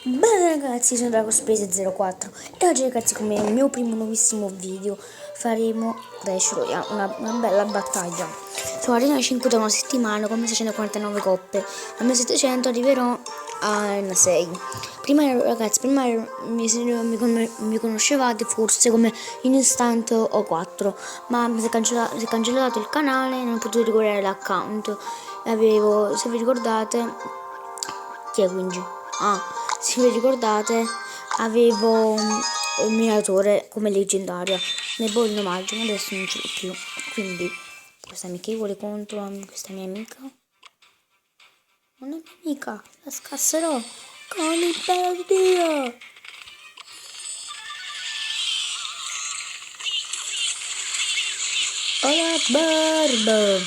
Bene ragazzi, sono DragoSpace04 e oggi ragazzi, come il mio primo nuovissimo video, faremo Clash Royale, una bella battaglia. Sono arrivato a 5 da una settimana con 1649 coppe, a 1700 arriverò a 6. Prima ragazzi, mi conoscevate forse come in istante o 4, ma mi si è cancellato il canale e non potevo recuperare l'account. Avevo, se vi ricordate, chi è quindi? Se vi ricordate, avevo un minatore come leggendaria nel bollino maggio, ma adesso non ce l'ho più. Quindi questa amichevole contro questa mia amica. Non è mia amica, la scasserò con il pelo di Dio. Hola barba.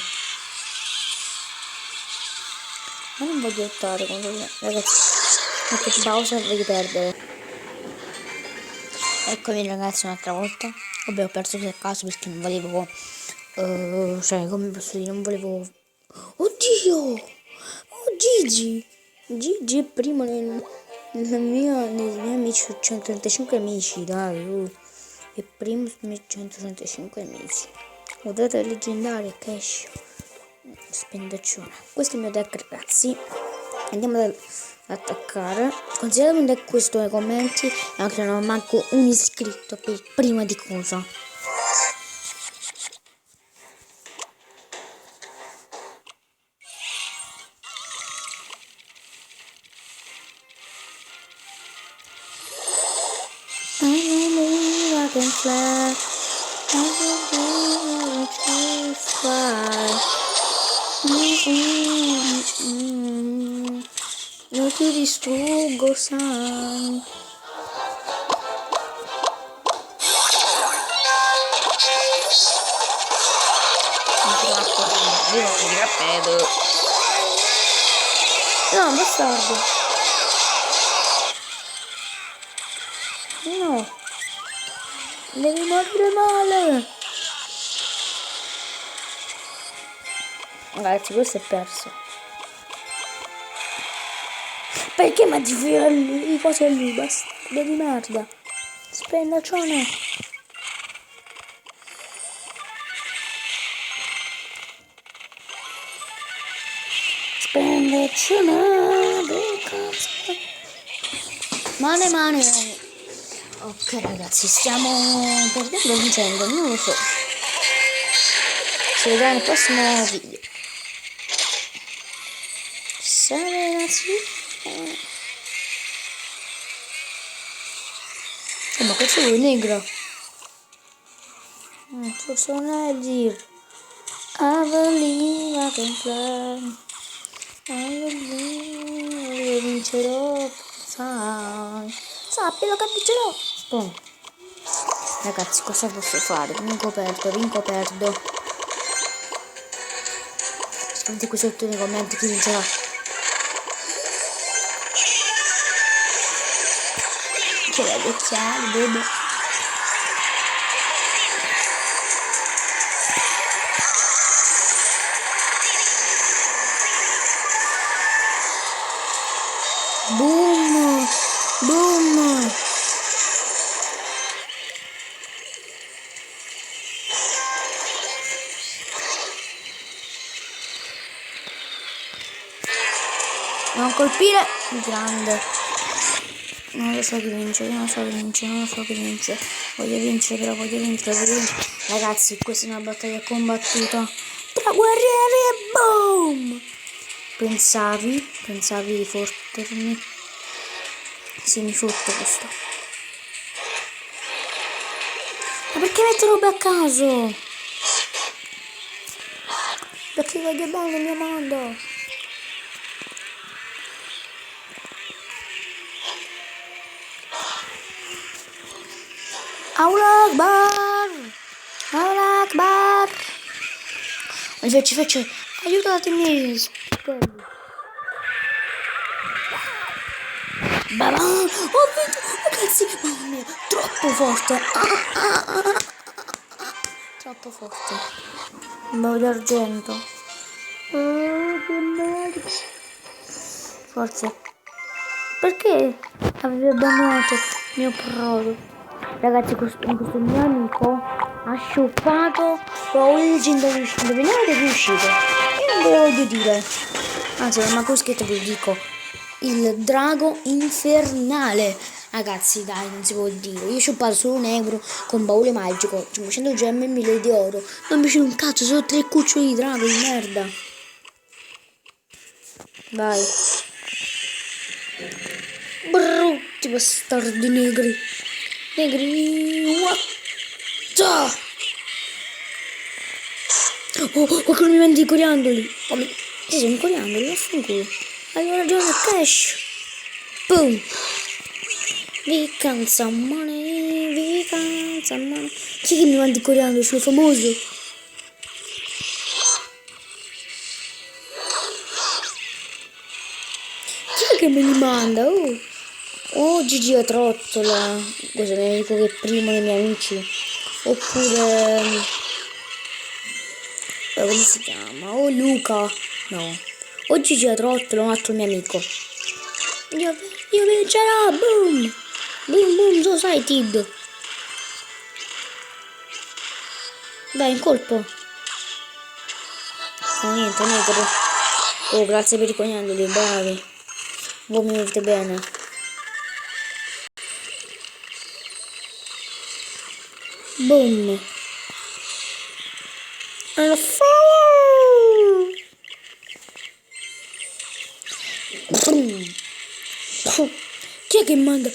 Ma non voglio lottare contro me, ragazzi. Mettete pausa e voglio perdere. Eccomi ragazzi un'altra volta. Vabbè, ho perso per caso perché non volevo. Cioè, come posso dire, non volevo. Oddio! Oh Gigi! Gigi è primo nei miei amici, ho 135 amici, dai. È primo sui miei 135 amici. Guardate le leggendarie cash. Spendaccione. Questo è il mio deck ragazzi. Andiamo ad attaccare. Consigliate un deck questo nei commenti. Anche se non ho manco un iscritto per prima di cosa. I can fly. I can fly. Io ti distruggo, sai. No, bastardo. No. Devi morire male. Ragazzi, questo è perso. Perché mi giri i cose a lui? Bastardo di merda. Spendaccione. Spendaccione. Mane. Ok ragazzi, stiamo perdendo o vincendo? Non lo so. Si vedrà nel prossimo video. Ragazzi. Ma questo è negro. Forse non è dir. I believe I can fly. I believe io vincerò. Sai. Sappilo che vincerò. Boom. Ragazzi, cosa posso fare? Vinco perdo. Scrivete qui sotto nei commenti chi vincerà. Che bello occhiali, bebe. Boom! Non colpire! Grande! Non lo so chi vince. Voglio vincere. Ragazzi, questa è una battaglia combattuta tra guerrieri e boom! Pensavi di fottermi? Sì, mi fotto questo. Ma perché metto robe a caso? Perché voglio bene il mio mondo. Allah Akbar. Invece, aiutatemi. Babà. Oh, ragazzi, mamma mia, troppo forte. Troppo forte. Boh d'argento. Che merda. Forse. Perché avevi abbandonato il mio prodo? Ragazzi, questo mio amico ha sciuppato l'origine indovinate che è uscito. Io non ve lo voglio dire. Anzi, ma con scritto ve lo dico. Il drago infernale. Ragazzi, dai, non si può dire. Io ho sciuppato solo un euro con baule magico, 500 gemme e 1000 di oro. Non mi c'è un cazzo, sono 3 cuccioli di drago di merda. Vai. Brutti bastardi negri. Negri. What? Oh, qualcuno mi manda i coriandoli. Oh, sì, sono coriandoli, vaffanculo. Avevo ragione, cash. Boom. We can some money, we can some money. Chi è che mi manda i coriandoli? Sono famoso. Chi è che me li manda? Oh, Gigi a Trottola. Questo mi dico che è primo dei miei amici. Oppure... come si chiama? Oh, Luca. No. O Gigi a Trottola, un altro mio amico. Io vincerò, boom! Boom, boom, society. Dai, in colpo. No, niente, negro. Oh, grazie per i coniandoli, bravi. Voi mi volete bene. Boom. Alla fire. Chi è che manda?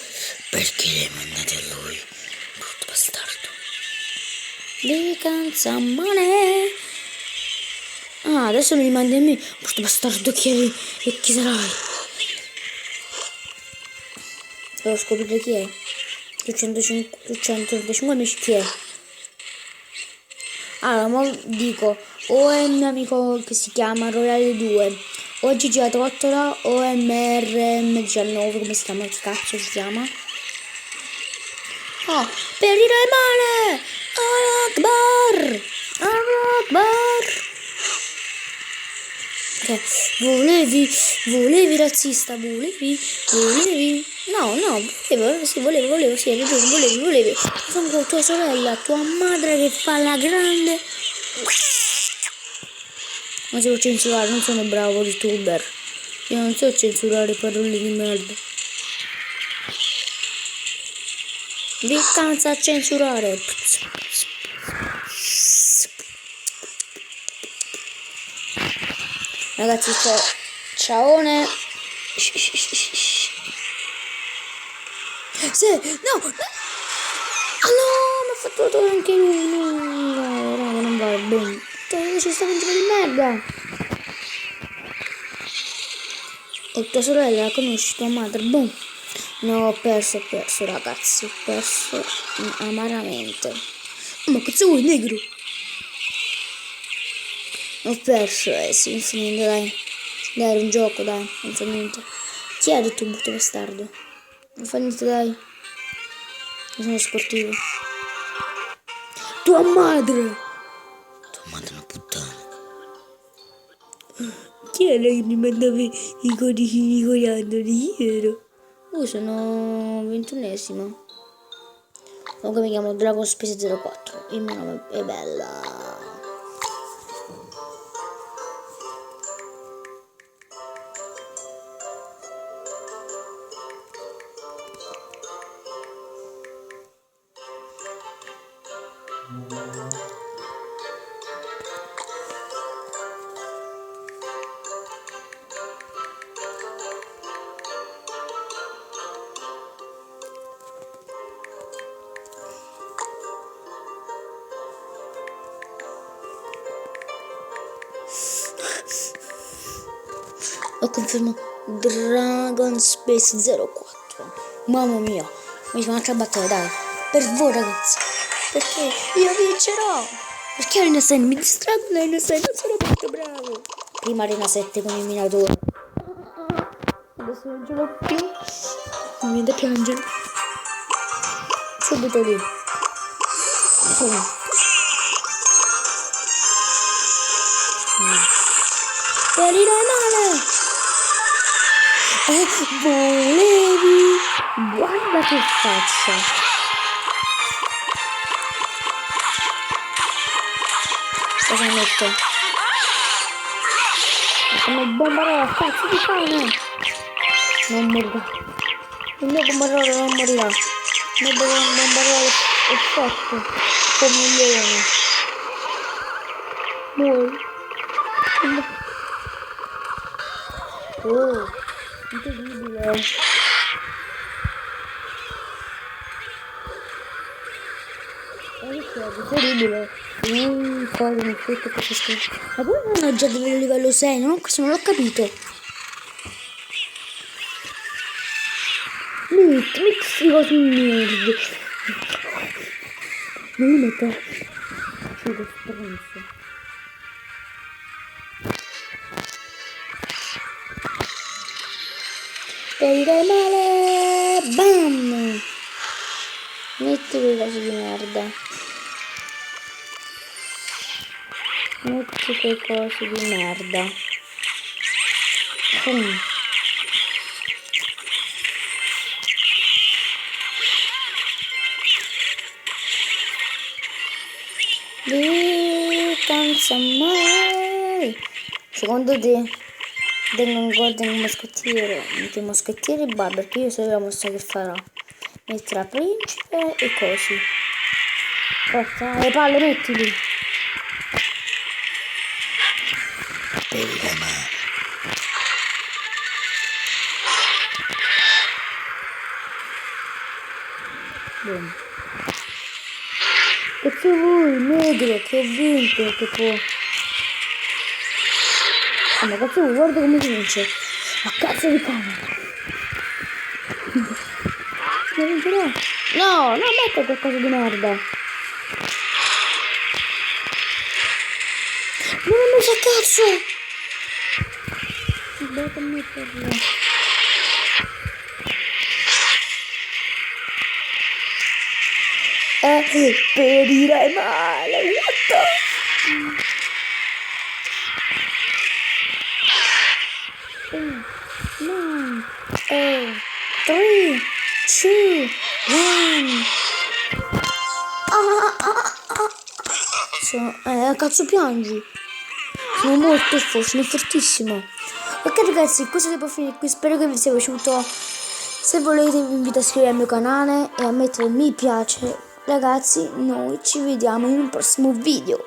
Perché le mandate a lui? Brutto bastardo. Le canzamane. Ah, adesso me li mandi a me. Brutto bastardo, chi sarai? Devo scoprire chi è. 135 amici chi è? Allora, mo dico, o è il mio amico che si chiama Royale 2, o Gigi la Trottola, o MRM19, come si chiama? Che cazzo si chiama? Oh, per dire male! Allah Akbar! Ok, volevi razzista, volevi? No, volevo, sì, hai ragione, volevi. Sono tua sorella, tua madre che fa la grande. Ma se lo censurare, non sono bravo youtuber. Io non so censurare parole di merda. Vi cansa a censurare. Ragazzi, ciaone. Sì, no. Ah no, mi ha fatto anche lui. No, raga, non va bene. Ci sta un gioco di merda. E tua sorella la conosci, tua madre, boom. No, ho perso ragazzi, ho perso amaramente. Ma cazzo vuoi, negro? Ho perso, sì, infinito, dai. Dai, era un gioco, dai, non fa niente. Chi è tu, brutto bastardo? Non fa niente, dai. Non sono sportivo. Tua madre! Tua madre è una puttana. Chi era che mi mandava i codici coriandoli? Chi ero? Sono 21esimo. Comunque mi chiamo Dragon Space 04. Il mio nome è Bella. Lo confermo, Dragon Space 04. Mamma mia, mi fa un'altra battaglia, dai. Per voi ragazzi. Perché io vincerò. Perché Arena 6 mi distraggo da Arena 6, non sono molto bravo. Prima Arena 7 con il minatore. Adesso non ce l'ho più. Mi viene da piangere. Subito lì. Perirai male. Volevi? Guarda che faccia. Cosa metto? Come bombarolo, cazzo di cane! Non morirà. Il mio bombarolo non morirà. Il mio bombarolo è forte. Come un leone. Muori. Oh, incredibile. Incredibile. Cosa mi tutto questo scritto. Ma come non ho già livello 6? No? Questo non l'ho capito. Mix di cose nerd. Non li metto. Ciugo stronzo. Perirai male. Bam. Metti quei cosi di merda. Metti quei cosi di merda. Cansa mai. Secondo te tengo ancora un moschettiere? Metti i moschettieri e bar, perché io so la mossa che farà. Metterà principe e così. Forza, le palle mettili. Boom. E c'è voi, negro, che ho vinto, che può. Ah, ma cazzo, guarda come si vince. A cazzo di cane. Non vincerò. No, non metto qualcosa di merda. Non ho messo a cazzo. Devo metterlo. Perirai male, what the? 9, 8, 3, 2, 1. Cazzo piangi? Sono molto forte, sono fortissimo. Ok ragazzi, questo devo finire qui, spero che vi sia piaciuto. Se volete vi invito a iscrivervi al mio canale e a mettere mi piace. Ragazzi, noi ci vediamo in un prossimo video.